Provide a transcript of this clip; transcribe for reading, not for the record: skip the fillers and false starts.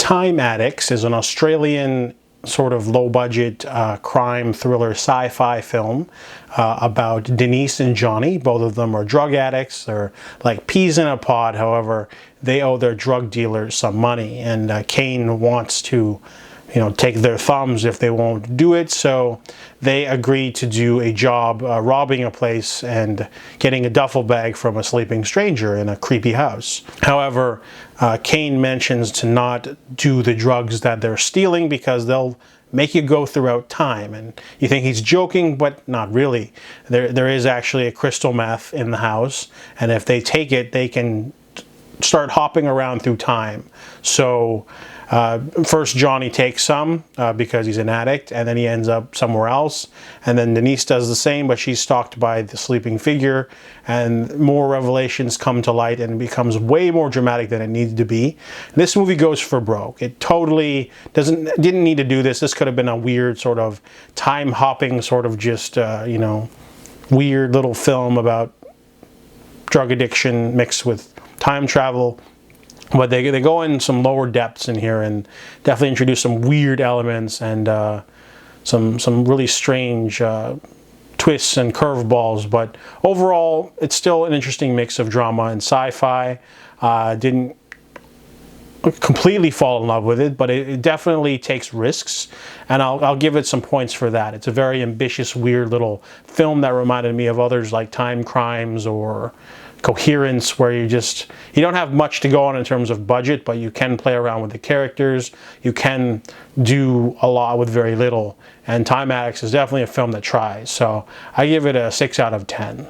Time Addicts is an Australian sort of low-budget crime thriller sci-fi film about Denise and Johnny. Both of them are drug addicts. They're like peas in a pod. However, they owe their drug dealers some money, and Kane wants to, take their thumbs if they won't do it. So they agree to do a job robbing a place and getting a duffel bag from a sleeping stranger in a creepy house. However, Kane mentions to not do the drugs that they're stealing because they'll make you go throughout time. And you think he's joking, but not really. There is actually a crystal meth in the house, and if they take it, they can start hopping around through time. So first Johnny takes some because he's an addict, and then he ends up somewhere else. And then Denise does the same, but she's stalked by the sleeping figure, and more revelations come to light, and it becomes way more dramatic than it needed to be. This movie goes for broke. It totally didn't need to do this. This could have been a weird sort of time hopping sort of just weird little film about drug addiction mixed with time travel. But they go in some lower depths in here and definitely introduce some weird elements and some really strange twists and curveballs. But overall, it's still an interesting mix of drama and sci-fi. Didn't completely fall in love with it, but it definitely takes risks, and I'll give it some points for that. It's a very ambitious, weird little film that reminded me of others like Timecrimes or Coherence, where you don't have much to go on in terms of budget, but you can play around with the characters. You can do a lot with very little, and Time Addicts is definitely a film that tries. So I give it a 6 out of 10.